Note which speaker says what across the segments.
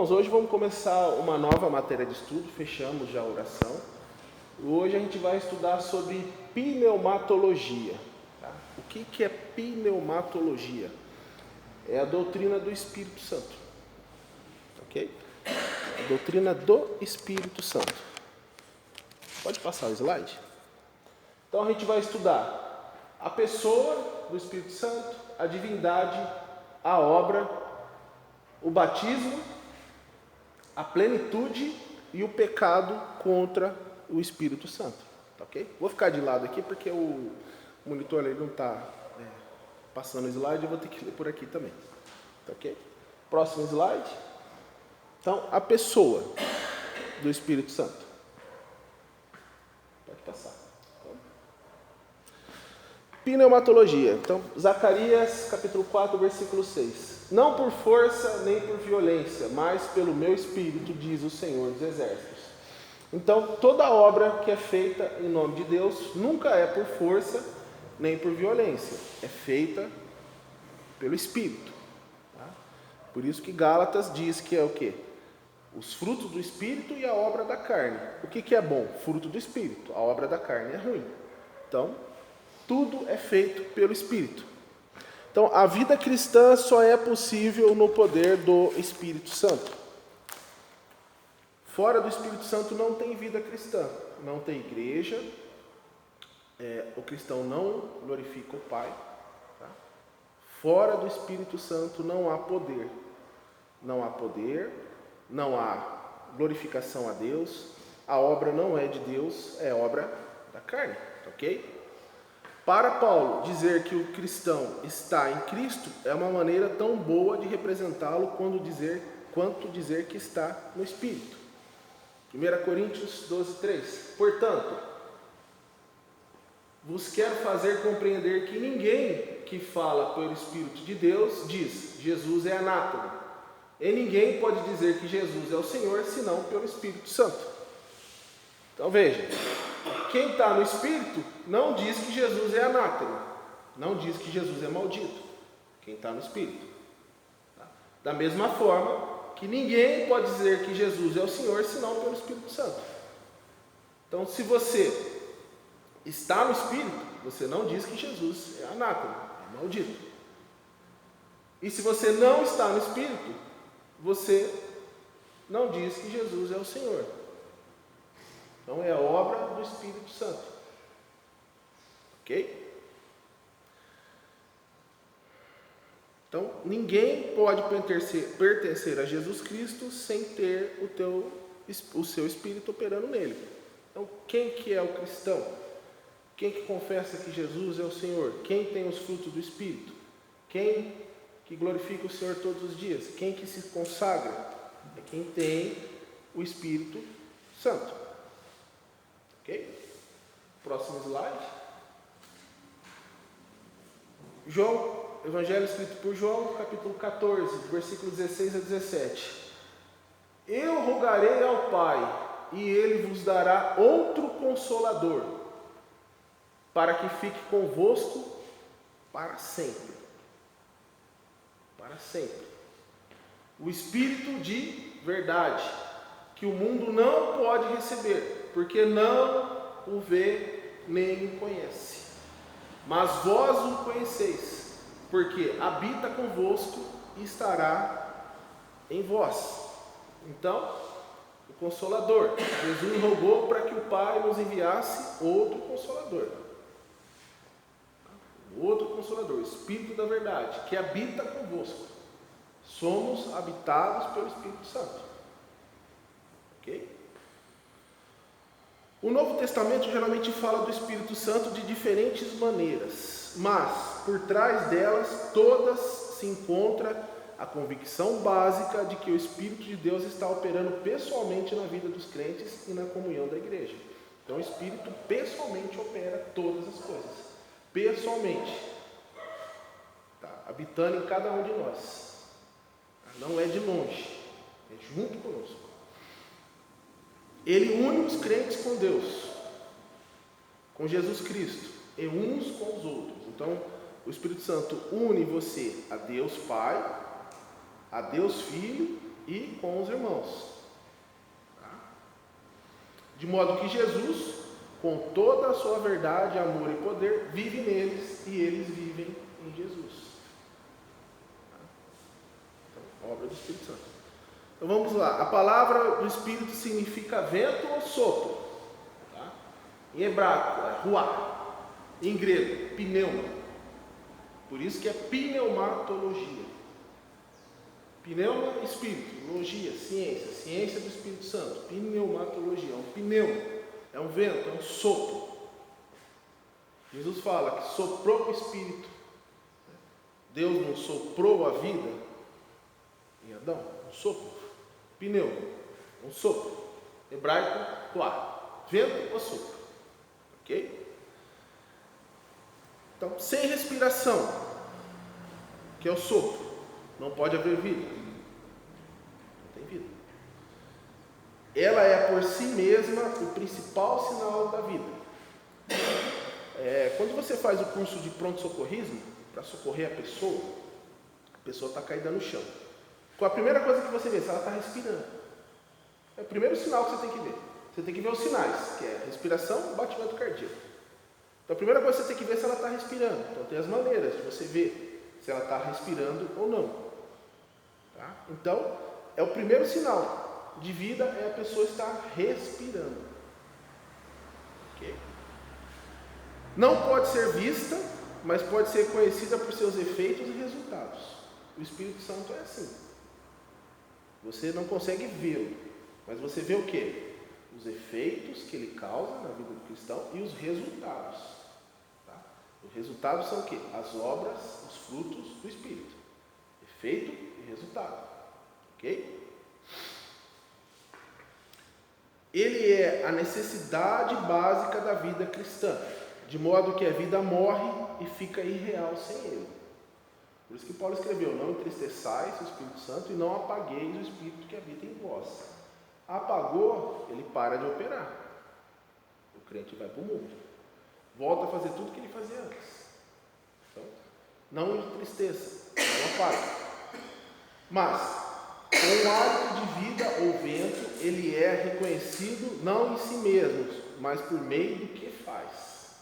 Speaker 1: Irmãos, hoje vamos começar uma nova matéria de estudo, fechamos já a oração. Hoje a gente vai estudar sobre pneumatologia. Tá? O que é pneumatologia? É a doutrina do Espírito Santo. Ok? A doutrina do Espírito Santo. Pode passar o slide? Então a gente vai estudar a pessoa do Espírito Santo, a divindade, a obra, o batismo, a plenitude e o pecado contra o Espírito Santo. Tá ok? Vou ficar de lado aqui porque o monitor ele não está passando o slide, eu vou ter que ler por aqui também. Tá ok? Próximo slide. Então, a pessoa do Espírito Santo. Pode passar. Pneumatologia. Então, Zacarias capítulo 4, versículo 6. Não por força nem por violência, mas pelo meu Espírito, diz o Senhor dos Exércitos. Então, toda obra que é feita em nome de Deus nunca é por força nem por violência. É feita pelo Espírito. Tá? Por isso que Gálatas diz que é o quê? Os frutos do Espírito e a obra da carne. O que é bom? Fruto do Espírito. A obra da carne é ruim. Então, tudo é feito pelo Espírito. Então, a vida cristã só é possível no poder do Espírito Santo. Fora do Espírito Santo não tem vida cristã, não tem igreja, o cristão não glorifica o Pai. Tá? Fora do Espírito Santo não há poder. Não há poder, não há glorificação a Deus, a obra não é de Deus, é obra da carne, ok? Para Paulo, dizer que o cristão está em Cristo é uma maneira tão boa de representá-lo quanto dizer que está no Espírito. 1 Coríntios 12, 3. Portanto, vos quero fazer compreender que ninguém que fala pelo Espírito de Deus diz, Jesus é anátema. E ninguém pode dizer que Jesus é o Senhor, senão pelo Espírito Santo. Então veja, quem está no Espírito não diz que Jesus é anátema, não diz que Jesus é maldito, quem está no Espírito. Tá? Da mesma forma que ninguém pode dizer que Jesus é o Senhor, senão pelo Espírito Santo. Então, se você está no Espírito, você não diz que Jesus é anátema, é maldito. E se você não está no Espírito, você não diz que Jesus é o Senhor. Então é obra do Espírito Santo. Ok? Então ninguém pode pertencer a Jesus Cristo sem ter o seu Espírito operando nele. Então quem que é o cristão? Quem que confessa que Jesus é o Senhor? Quem tem os frutos do Espírito? Quem que glorifica o Senhor todos os dias? Quem que se consagra? É quem tem o Espírito Santo. Ok? Próximo slide. João, Evangelho escrito por João, capítulo 14, versículo 16 a 17. Eu rogarei ao Pai, e Ele vos dará outro Consolador, para que fique convosco para sempre. Para sempre. O Espírito de verdade, que o mundo não pode receber, porque não o vê nem o conhece. Mas vós o conheceis, porque habita convosco e estará em vós. Então, o Consolador. Jesus rogou para que o Pai nos enviasse outro Consolador. Outro Consolador, o Espírito da verdade, que habita convosco. Somos habitados pelo Espírito Santo. Ok? O Novo Testamento geralmente fala do Espírito Santo de diferentes maneiras, mas por trás delas todas se encontra a convicção básica de que o Espírito de Deus está operando pessoalmente na vida dos crentes e na comunhão da igreja. Então o Espírito pessoalmente opera todas as coisas, pessoalmente, tá? Habitando em cada um de nós, não é de longe, é junto conosco. Ele une os crentes com Deus, com Jesus Cristo, e uns com os outros. Então, o Espírito Santo une você a Deus Pai, a Deus Filho e com os irmãos. Tá? De modo que Jesus, com toda a sua verdade, amor e poder, vive neles e eles vivem em Jesus. Tá? Então, obra do Espírito Santo. Então vamos lá. A palavra do Espírito significa vento ou sopro. Tá? Em hebraico é ruá. Em grego, pneuma. Por isso que é pneumatologia. Pneuma, espírito, logia, ciência, ciência do Espírito Santo, pneumatologia, é um pneuma, é um vento, é um sopro. Jesus fala que soprou o Espírito. Deus não soprou a vida em Adão, um sopro, pneuma, um sopro, hebraico, ruá, vento ou sopro, ok? Então, sem respiração, que é o sopro, não pode haver vida. Não tem vida. Ela é por si mesma o principal sinal da vida. Quando você faz o curso de pronto-socorrismo, para socorrer a pessoa está caída no chão. Qual a primeira coisa que você vê? Se ela está respirando. É o primeiro sinal que você tem que ver. Você tem que ver os sinais, que é respiração, batimento cardíaco. Então a primeira coisa que você tem que ver é se ela está respirando. Então tem as maneiras de você ver se ela está respirando ou não. Tá? Então, é o primeiro sinal de vida, é a pessoa estar respirando. Okay? Não pode ser vista, mas pode ser conhecida por seus efeitos e resultados. O Espírito Santo é assim. Você não consegue vê-lo, mas você vê o quê? Os efeitos que ele causa na vida do cristão e os resultados. Tá? Os resultados são o quê? As obras, os frutos do Espírito. Efeito e resultado. Ok? Ele é a necessidade básica da vida cristã, de modo que a vida morre e fica irreal sem ele. Por isso que Paulo escreveu: não entristeçais o Espírito Santo e não apagueis o Espírito que habita em vós. Apagou, ele para de operar. O crente vai para o mundo. Volta a fazer tudo que ele fazia antes. Então, não entristeça, não apague. Mas, com o hábito de vida ou vento, ele é reconhecido não em si mesmo, mas por meio do que faz.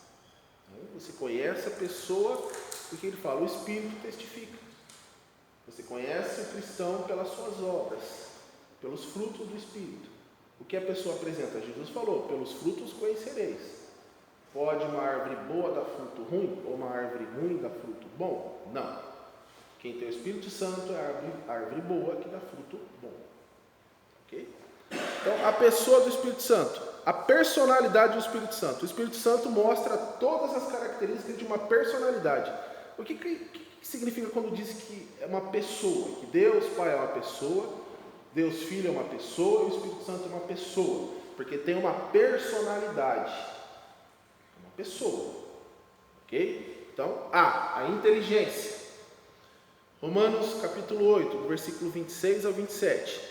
Speaker 1: Então, você conhece a pessoa porque ele fala, o Espírito testifica. Você conhece o cristão pelas suas obras, pelos frutos do Espírito. O que a pessoa apresenta? Jesus falou, pelos frutos conhecereis. Pode uma árvore boa dar fruto ruim, ou uma árvore ruim dar fruto bom? Não. Quem tem o Espírito Santo é a árvore boa que dá fruto bom. Ok? Então, a pessoa do Espírito Santo, a personalidade do Espírito Santo. O Espírito Santo mostra todas as características de uma personalidade. O que significa quando diz que é uma pessoa? Que Deus Pai é uma pessoa, Deus Filho é uma pessoa e o Espírito Santo é uma pessoa. Porque tem uma personalidade. É uma pessoa. Ok? Então, a inteligência. Romanos capítulo 8, do versículo 26 ao 27.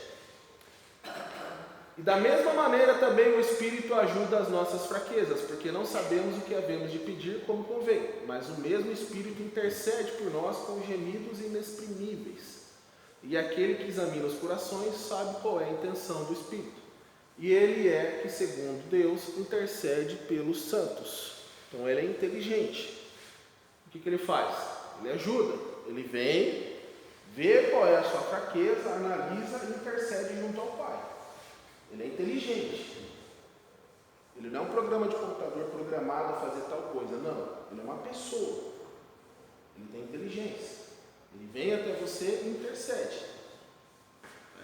Speaker 1: E da mesma maneira também o Espírito ajuda as nossas fraquezas, porque não sabemos o que havemos de pedir como convém, mas o mesmo Espírito intercede por nós com gemidos inexprimíveis. E aquele que examina os corações sabe qual é a intenção do Espírito. E ele é que, segundo Deus, intercede pelos santos. Então ele é inteligente. O que ele faz? Ele ajuda. Ele vem, vê qual é a sua fraqueza, analisa e intercede junto ao Pai. Ele é inteligente. Ele não é um programa de computador programado a fazer tal coisa. Não. Ele é uma pessoa. Ele tem inteligência. Ele vem até você e intercede.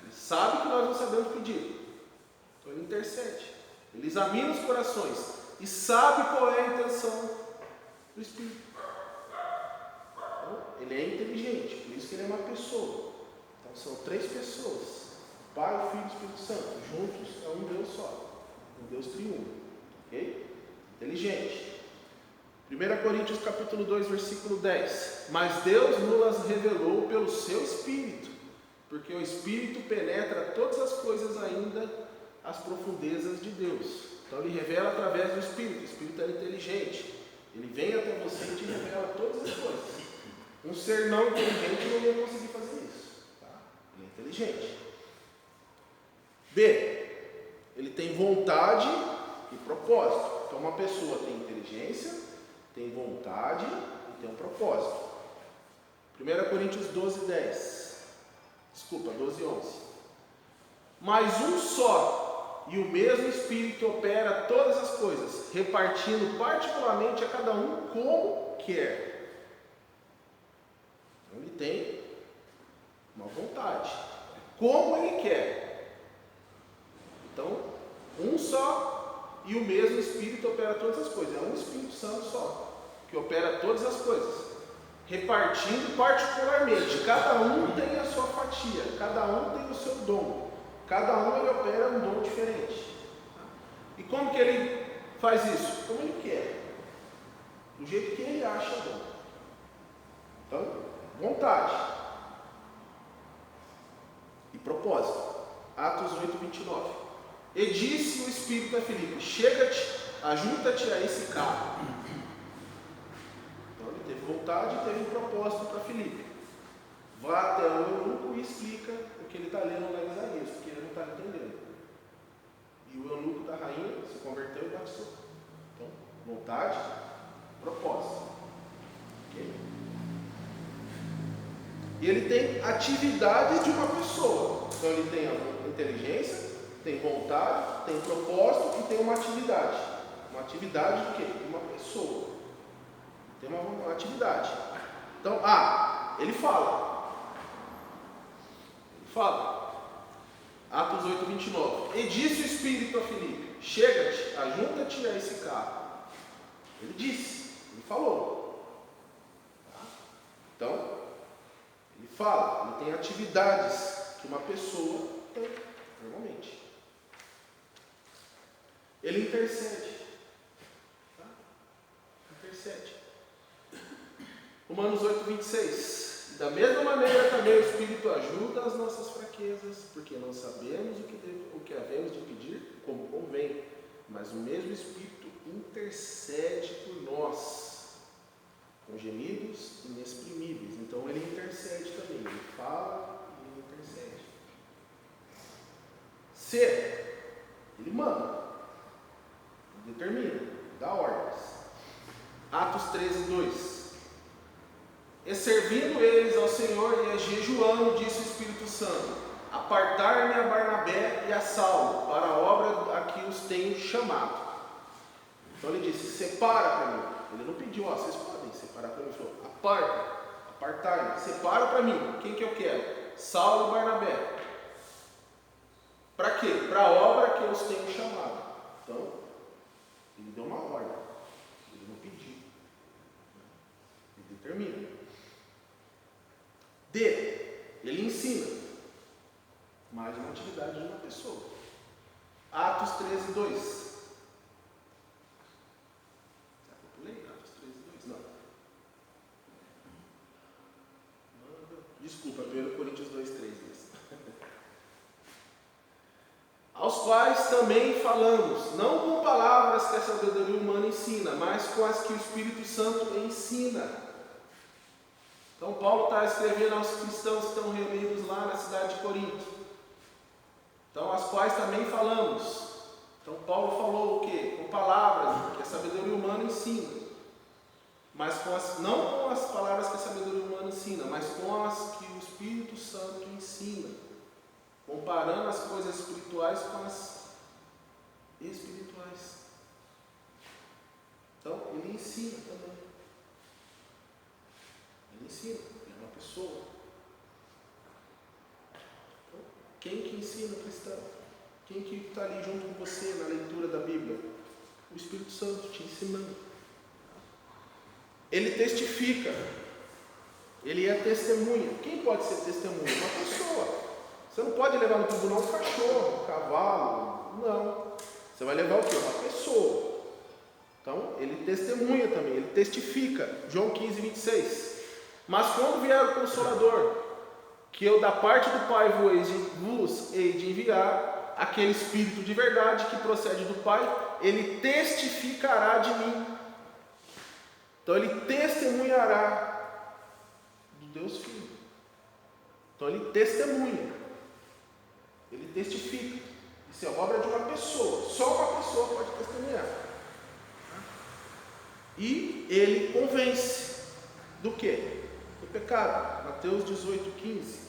Speaker 1: Ele sabe que nós não sabemos pedir. Então ele intercede. Ele examina os corações e sabe qual é a intenção do Espírito. Ele é inteligente, por isso que ele é uma pessoa. Então são três pessoas, Pai, Filho e Espírito Santo, juntos é um Deus só, um Deus triuno, ok? Inteligente. 1 Coríntios capítulo 2, versículo 10. Mas Deus nos revelou pelo seu Espírito, porque o Espírito penetra todas as coisas, ainda as profundezas de Deus. Então ele revela através do Espírito. O Espírito é inteligente, ele vem até você e te revela todas as coisas. Um ser não inteligente não ia conseguir fazer isso. Tá? Ele é inteligente. B, ele tem vontade e propósito. Então uma pessoa tem inteligência, tem vontade e tem um propósito. 1 Coríntios 12:10. Desculpa, 12:11. Mas um só e o mesmo Espírito opera todas as coisas, repartindo particularmente a cada um como quer. Então ele tem uma vontade, como ele quer. Então, um só e o mesmo Espírito opera todas as coisas. É um Espírito Santo só, que opera todas as coisas, repartindo particularmente. Cada um tem a sua fatia, cada um tem o seu dom, cada um ele opera um dom diferente. E como que ele faz isso? Como ele quer, do jeito que ele acha bom. Então, vontade e propósito. Atos 8:29. E disse o Espírito a Filipe: chega-te, ajunta-te a esse carro. Então ele teve vontade e teve um propósito para Filipe. Vá até o eunuco e explica o que ele está lendo lá em Isaías, porque ele não está entendendo. E o eunuco da rainha se converteu e batizou. Então, vontade, propósito. Ok? E ele tem atividades de uma pessoa. Então ele tem a inteligência, tem vontade, tem propósito e tem uma atividade. Uma atividade de quê? De uma pessoa. Tem uma atividade. Então, ele fala. Ele fala. Atos 8:29. E disse o Espírito a Filipe: chega-te, ajunta-te a esse carro. Ele disse, ele falou. Então, ele fala, ele tem atividades que uma pessoa tem, normalmente. Ele intercede. Intercede. Romanos 8:26. Da mesma maneira também o Espírito ajuda as nossas fraquezas, porque não sabemos o que havemos de pedir como convém, mas o mesmo Espírito intercede por nós, com gemidos inexprimíveis. Então ele intercede também, ele fala e ele intercede. C, ele manda, ele determina, dá ordens. Atos 13:2. E servindo eles ao Senhor e jejuando, disse o Espírito Santo: apartar-me a Barnabé e a Saulo para a obra a que os tenho chamado. Então ele disse: separa para mim. Ele não pediu, vocês podem separar para mim. Ele falou: apartar-me, separa para mim. Quem que eu quero? Saulo e Barnabé. Para quê? Para a obra que eu os tenho chamado. Então, ele deu uma ordem. Ele não pediu. Ele determina. D, ele ensina. Mais uma atividade de uma pessoa. Atos 13:2. Eu pulei Atos 13:2? Não. Desculpa, 1 Coríntios 2:3. Aos quais também falamos, não com palavras que a sabedoria humana ensina, mas com as que o Espírito Santo ensina. Então Paulo está escrevendo aos cristãos que estão reunidos lá na cidade de Corinto. Então, as quais também falamos. Então Paulo falou o quê? Com palavras que a sabedoria humana ensina. Mas não com as palavras que a sabedoria humana ensina, mas com as que o Espírito Santo ensina. Comparando as coisas espirituais com as espirituais. Então, ele ensina também. Ele ensina, ele é uma pessoa. Então, quem que ensina o cristão? Quem que está ali junto com você na leitura da Bíblia? O Espírito Santo te ensinando. Ele testifica. Ele é testemunha. Quem pode ser testemunha? Uma pessoa. Você não pode levar no tribunal um cachorro, um cavalo. Não. Você vai levar o quê? Uma pessoa. Então, ele testemunha também. Ele testifica. João 15:26. Mas quando vier o Consolador, que eu da parte do Pai vos hei de enviar, aquele Espírito de verdade que procede do Pai, ele testificará de mim. Então ele testemunhará do Deus Filho. Então ele testemunha. Ele testifica. Isso é obra de uma pessoa. Só uma pessoa pode testemunhar. E ele convence do quê? Do pecado. Mateus 18:15.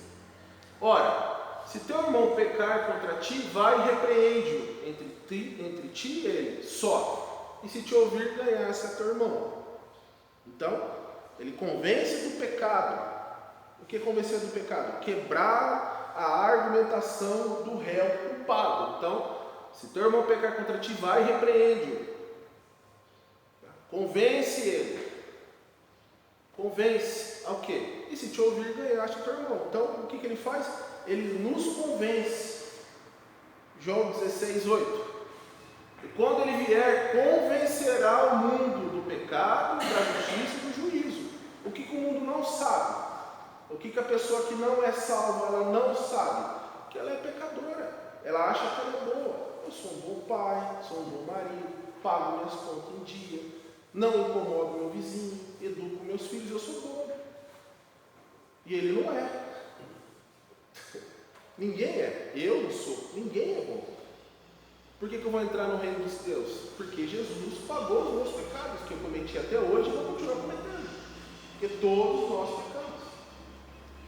Speaker 1: Ora, se teu irmão pecar contra ti, vai e repreende-o entre ti e ele, só. E se te ouvir, ganhasse a teu irmão. Então, ele convence do pecado. O que é convencer do pecado? Quebrar a argumentação do réu culpado. Então, se teu irmão pecar contra ti, vai e repreende-o. Convence ele. Convence ao quê? E se te ouvir, ganhaste o teu irmão. Então, o que ele faz? Ele nos convence. João 16:8. E quando ele vier, convencerá o mundo do pecado, da justiça e do juízo. O que o mundo não sabe? O que a pessoa que não é salva, ela não sabe? Que ela é pecadora. Ela acha que ela é boa. Eu sou um bom pai, sou um bom marido, pago minhas contas em dia, não incomodo meu vizinho, educo meus filhos, eu sou bom. E ele não é. Ninguém é. Eu não sou. Ninguém é bom. Por que eu vou entrar no reino dos Deus? Porque Jesus pagou os meus pecados que eu cometi até hoje e vou continuar cometendo. Porque todos nós pecamos.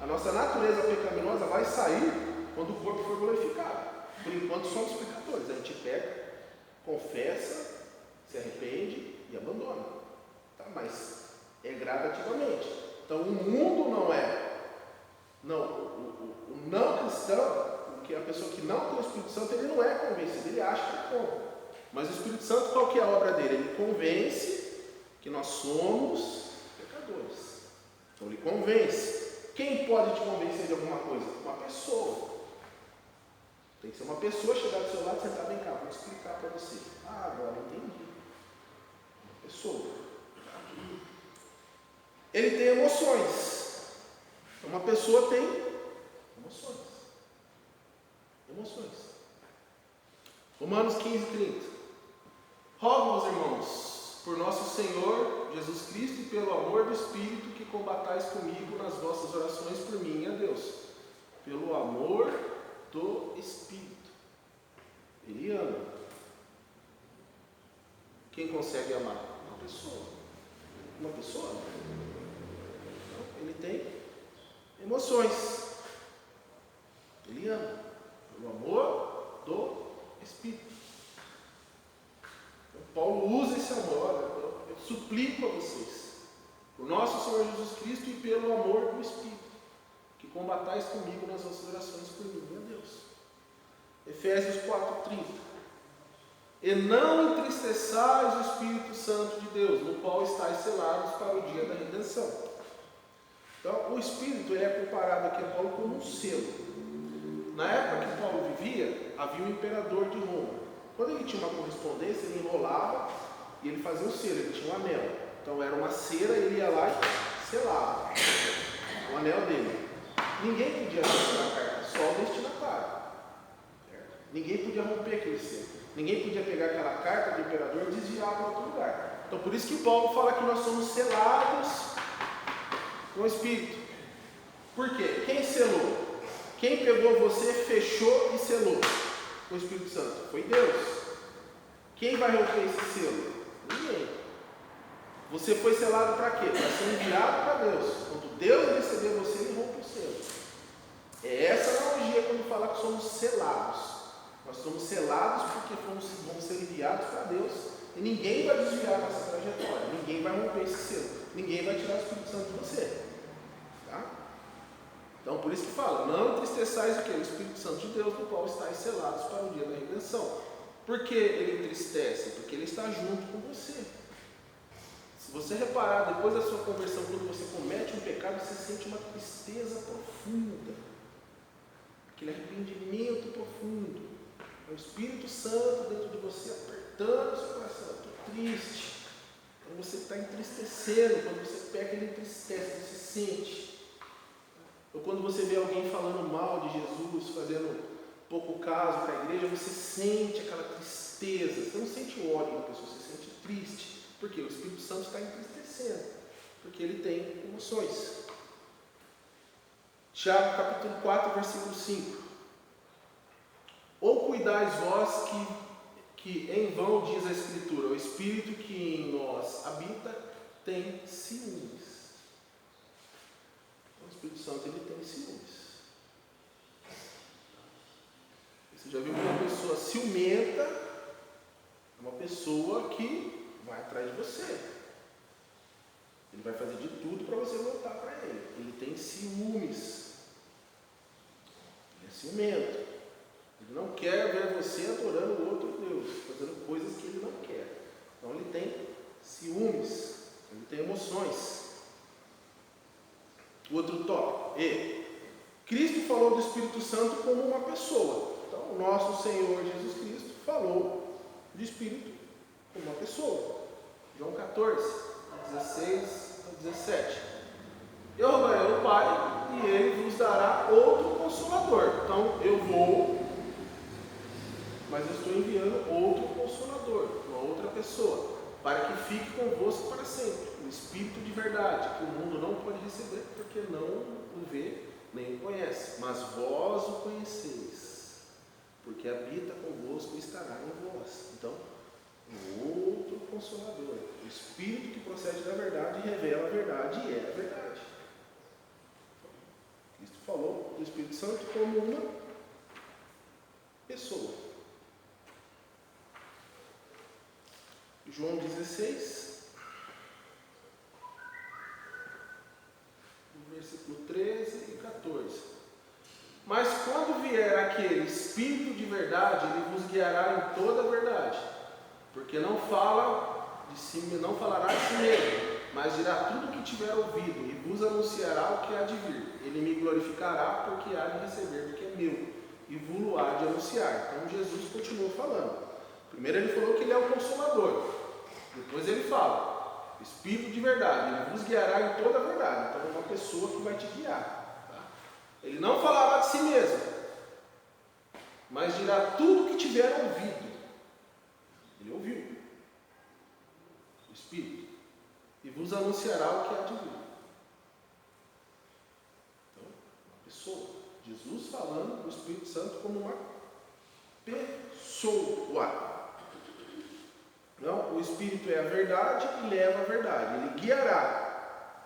Speaker 1: A nossa natureza pecaminosa vai sair quando o corpo for glorificado. Por enquanto somos pecadores. A gente peca, confessa, se arrepende e abandona. Tá? Mas é gradativamente. Então o mundo não é. Não, o não cristão, que é a pessoa que não tem o Espírito Santo, ele não é convencido, ele acha que é bom. Mas o Espírito Santo, qual que é a obra dele? Ele convence que nós somos pecadores. Então ele convence. Quem pode te convencer de alguma coisa? Uma pessoa. Tem que ser uma pessoa chegar do seu lado e sentar, vem cá, vou explicar para você. Ah, agora eu entendi. Uma pessoa. Ele tem emoções. Uma pessoa tem emoções. Emoções. Romanos 15:30. Rogo-vos, irmãos, por nosso Senhor Jesus Cristo e pelo amor do Espírito, que combatais comigo nas vossas orações por mim a Deus. Pelo amor do Espírito. Ele ama. Quem consegue amar? Uma pessoa. Uma pessoa? Então, ele tem emoções. Ele ama. Pelo amor do Espírito. Então, Paulo usa esse amor. Eu suplico a vocês, por nosso Senhor Jesus Cristo e pelo amor do Espírito, que combatais comigo nas vossas orações por mim, meu Deus. Efésios 4:30. E não entristeçais o Espírito Santo de Deus, no qual estáis selados para o dia da redenção. Então, o Espírito ele é comparado aqui a Paulo como um selo. Na época que Paulo vivia, havia um imperador de Roma. Quando ele tinha uma correspondência, ele enrolava e ele fazia um selo, ele tinha um anel. Então era uma cera, ele ia lá e selava o anel dele. Ninguém podia retirar a carta, só o destinatário. Certo? Ninguém podia romper aquele selo. Ninguém podia pegar aquela carta do imperador e desviar para outro lugar. Então por isso que Paulo fala que nós somos selados com o Espírito. Por quê? Quem selou? Quem pegou você, fechou e selou com o Espírito Santo? Foi Deus. Quem vai romper esse selo? Ninguém. Você foi selado para quê? Para ser enviado para Deus. Quando Deus receber você, ele rompe o selo. É essa a analogia quando fala que somos selados. Nós somos selados porque vamos ser enviados para Deus. E ninguém vai desviar a nossa trajetória. Ninguém vai romper esse selo. Ninguém vai tirar o Espírito Santo de você. Tá? Então por isso que fala, não entristeçais o que? O Espírito Santo de Deus, no qual estáis selados para o dia da redenção. Por que ele entristece? Porque ele está junto com você. Se você reparar, depois da sua conversão, quando você comete um pecado, você sente uma tristeza profunda. Aquele arrependimento profundo. É o Espírito Santo dentro de você apertando o seu coração. Eu estou triste. Então você está entristecendo. Quando você peca, ele entristece, você sente. Ou quando você vê alguém falando mal de Jesus, fazendo pouco caso para a igreja, você sente aquela tristeza. Você não sente o ódio da pessoa, você sente triste. Por quê? O Espírito Santo está entristecendo. Porque ele tem emoções. Tiago capítulo 4, versículo 5. Ou dais vós que em vão diz a Escritura, o Espírito que em nós habita tem ciúmes. Então, o Espírito Santo ele tem ciúmes. Você já viu que uma pessoa ciumenta é uma pessoa que vai atrás de você. Ele vai fazer de tudo para você voltar para ele. Ele tem ciúmes. Ele é ciumento. Ele não quer ver você adorando o outro Deus, fazendo coisas que ele não quer. Então ele tem ciúmes. Ele tem emoções. Outro tópico. Cristo falou do Espírito Santo como uma pessoa. Então o nosso Senhor Jesus Cristo falou do Espírito como uma pessoa. João 14. 16 a 17. Eu rogarei ao Pai e Ele vos dará outro Consolador. Então eu vou, mas eu estou enviando outro Consolador, uma outra pessoa, para que fique convosco para sempre. O Espírito de verdade, que o mundo não pode receber, porque não o vê nem o conhece. Mas vós o conheceis, porque habita convosco e estará em vós. Então, outro Consolador, o Espírito que procede da verdade e revela a verdade e é a verdade. Cristo falou do Espírito Santo como uma pessoa. João 16, versículo 13 e 14. Mas quando vier aquele Espírito de verdade, ele vos guiará em toda a verdade. Porque não falará de si mesmo, mas dirá tudo o que tiver ouvido e vos anunciará o que há de vir. Ele me glorificará, porque há de receber do que é meu e vos há de anunciar. Então Jesus continua falando. Primeiro ele falou que ele é o Consolador. Depois ele fala, Espírito de verdade, ele vos guiará em toda a verdade. Então é uma pessoa que vai te guiar. Tá? Ele não falará de si mesmo, mas dirá tudo o que tiver ouvido. Ele ouviu o Espírito e vos anunciará o que há de vir. Então, uma pessoa. Jesus falando do Espírito Santo como uma pessoa. Não, o Espírito é a verdade e leva a verdade. Ele guiará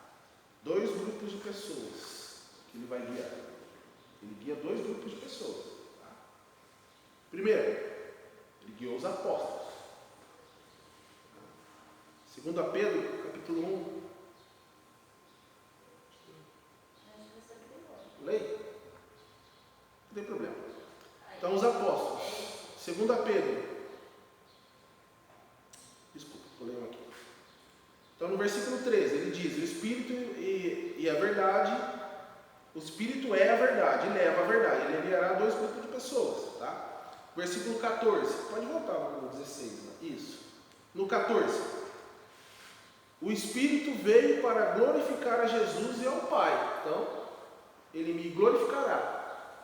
Speaker 1: dois grupos de pessoas que ele vai guiar. Ele guia dois grupos de pessoas. Tá? Primeiro, ele guiou os apóstolos. 2 Pedro, capítulo 1. Leia. Não tem problema. Então, os apóstolos. 2 Pedro. Desculpa, vou ler aqui. Então, no versículo 13, ele diz: o Espírito e a verdade. O Espírito é a verdade, e leva a verdade. Ele enviará dois grupos de pessoas. Tá? Versículo 14. Pode voltar no 16. Né? Isso. No 14. O Espírito veio para glorificar a Jesus e ao Pai. Então, ele me glorificará,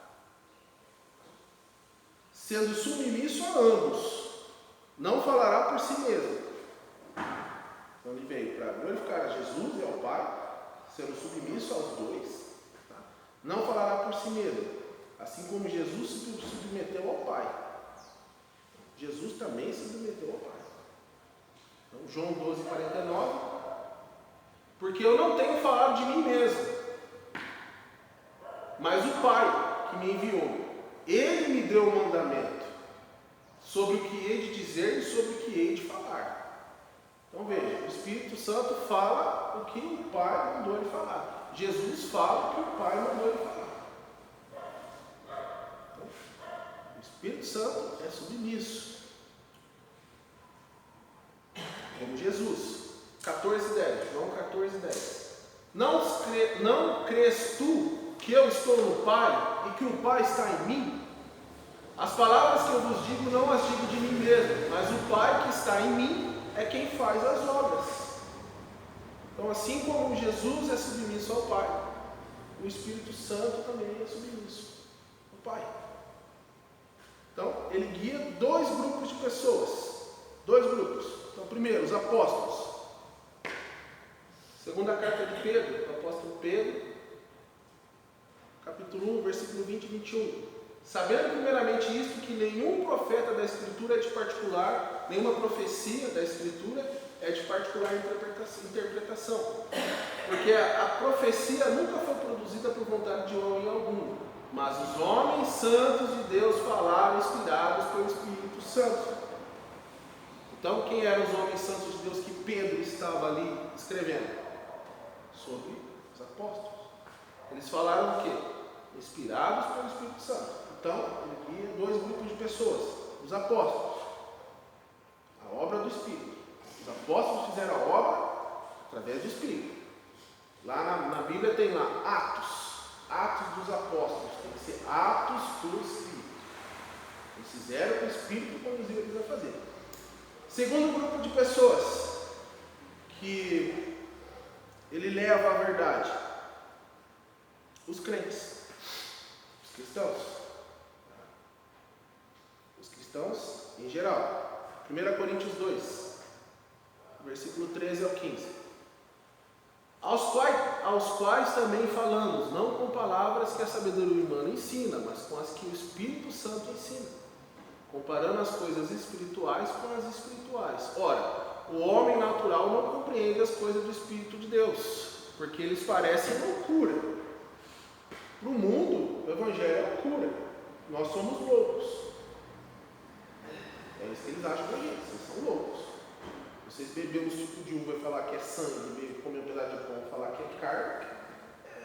Speaker 1: sendo submisso a ambos. Não falará por si mesmo. Então, ele veio para glorificar a Jesus e ao Pai, sendo submisso aos dois. Tá? Não falará por si mesmo, assim como Jesus se submeteu ao Pai. Jesus também se submeteu ao Pai. Então, João 12, 49. Porque eu não tenho falado de mim mesmo, mas o Pai que me enviou, Ele me deu o mandamento sobre o que hei de dizer e sobre o que hei de falar. Então veja, o Espírito Santo fala o que o Pai mandou ele falar. Jesus fala o que o Pai mandou ele falar. Então, o Espírito Santo é submisso, como Jesus. 14:10, João 14:10. Não crês tu que eu estou no Pai e que o Pai está em mim? As palavras que eu vos digo não as digo de mim mesmo, mas o Pai que está em mim é quem faz as obras. Então, assim como Jesus é submisso ao Pai, o Espírito Santo também é submisso ao Pai. Então, ele guia dois grupos de pessoas. Dois grupos. Então, primeiro, os apóstolos. Segunda carta de Pedro, do apóstolo Pedro, capítulo 1, versículo 20 e 21. Sabendo primeiramente isto, que nenhum profeta da Escritura é de particular, nenhuma profecia da Escritura é de particular interpretação. Porque a profecia nunca foi produzida por vontade de homem algum, mas os homens santos de Deus falaram inspirados pelo Espírito Santo. Então, quem eram os homens santos de Deus que Pedro estava ali escrevendo? Sobre os apóstolos. Eles falaram o quê? Inspirados pelo Espírito Santo. Então, aqui dois grupos de pessoas. Os apóstolos, a obra do Espírito. Os apóstolos fizeram a obra através do Espírito. Lá na Bíblia tem lá Atos dos apóstolos. Tem que ser Atos do Espírito. Eles fizeram o que o Espírito conduziu eles a fazer. Segundo grupo de pessoas que ele leva à verdade, os crentes, os cristãos. Os cristãos em geral. 1 Coríntios 2, versículo 13 ao 15. Aos quais também falamos, não com palavras que a sabedoria humana ensina, mas com as que o Espírito Santo ensina, comparando as coisas espirituais com as espirituais. Ora, o homem natural não compreende as coisas do Espírito de Deus, porque eles parecem loucura. Para o mundo, o Evangelho é loucura. Nós somos loucos. É isso que eles acham da gente, vocês são loucos. Vocês beber um suco de uva e falar que é sangue, comer um pedaço de pão e falar que é carne,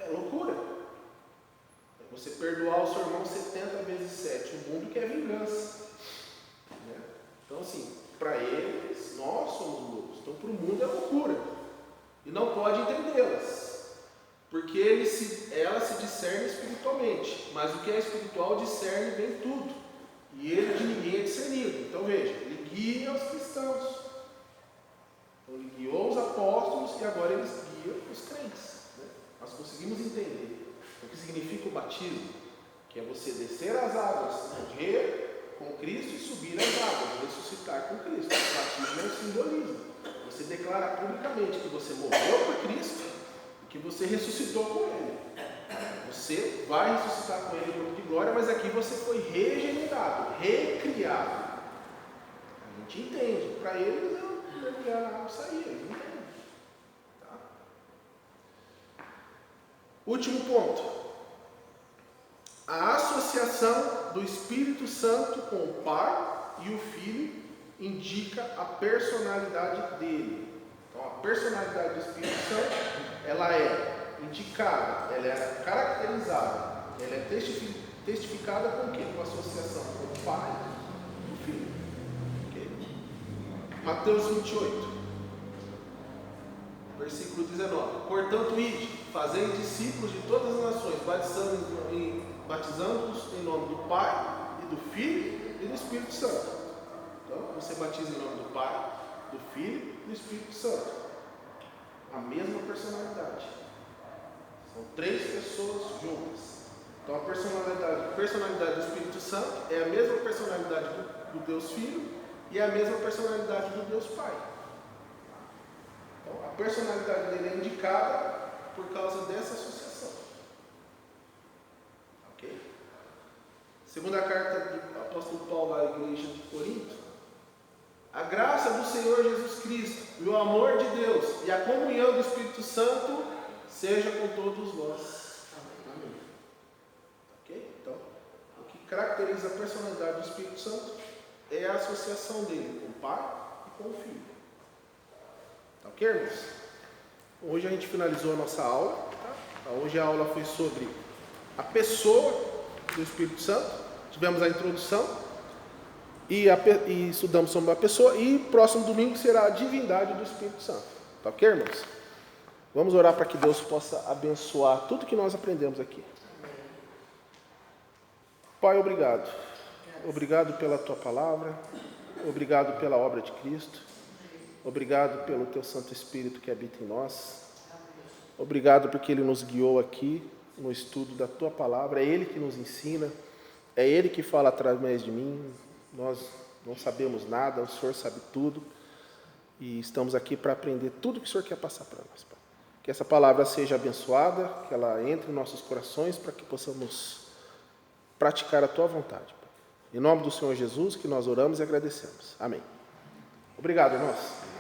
Speaker 1: é loucura. É você perdoar o seu irmão 70 vezes 7. O mundo quer vingança. Né? Então, assim, para eles, nós somos loucos. Então, para o mundo é loucura. E não pode entendê-las. Porque elas se discernem espiritualmente. Mas o que é espiritual discerne bem tudo. E ele de ninguém é discernido. Então, veja, ele guia os cristãos. Então, ele guiou os apóstolos e agora eles guiam os crentes. Né? Nós conseguimos entender o que significa o batismo, que é você descer as águas, morrer com Cristo e subir as águas, ressuscitar com Cristo. O batismo é um simbolismo. Você declara publicamente que você morreu por Cristo e que você ressuscitou com Ele. Você vai ressuscitar com Ele no mundo de glória, mas aqui você foi regenerado, recriado. A gente entende. Para eles, mergulhar na água e sair. Eles entendem. Tá? Último ponto. A associação do Espírito Santo com o Pai e o Filho indica a personalidade dele. Então, a personalidade do Espírito Santo, ela é indicada, ela é caracterizada, ela é testificada com o quê? Com a associação com o Pai e o Filho. Okay? Mateus 28, versículo 19. Portanto, ide, fazei discípulos de todas as nações, batizando-os em nome do Pai e do Filho e do Espírito Santo. Então, você batiza em nome do Pai, do Filho e do Espírito Santo. A mesma personalidade. São três pessoas juntas. Então, a personalidade do Espírito Santo é a mesma personalidade do Deus Filho e é a mesma personalidade do Deus Pai. Então, a personalidade dele é indicada por causa dessa associação. Ok? Segunda carta do apóstolo Paulo à igreja de Corinto. A graça do Senhor Jesus Cristo, e o amor de Deus e a comunhão do Espírito Santo seja com todos vós. Amém. Ok? Então, o que caracteriza a personalidade do Espírito Santo é a associação dele com o Pai e com o Filho. Tá ok, irmãos? Hoje a gente finalizou a nossa aula. Tá? Hoje a aula foi sobre a pessoa do Espírito Santo. Tivemos a introdução. E estudamos sobre a pessoa. E próximo domingo será a divindade do Espírito Santo. Tá ok, irmãos? Vamos orar para que Deus possa abençoar tudo que nós aprendemos aqui. Pai, obrigado. Obrigado pela tua palavra. Obrigado pela obra de Cristo. Obrigado pelo teu Santo Espírito que habita em nós. Obrigado porque Ele nos guiou aqui no estudo da tua palavra. É Ele que nos ensina. É Ele que fala através de mim. Nós não sabemos nada, o Senhor sabe tudo. E estamos aqui para aprender tudo que o Senhor quer passar para nós, Pai. Que essa palavra seja abençoada, que ela entre em nossos corações para que possamos praticar a tua vontade, Pai. Em nome do Senhor Jesus que nós oramos e agradecemos. Amém. Obrigado, irmãos.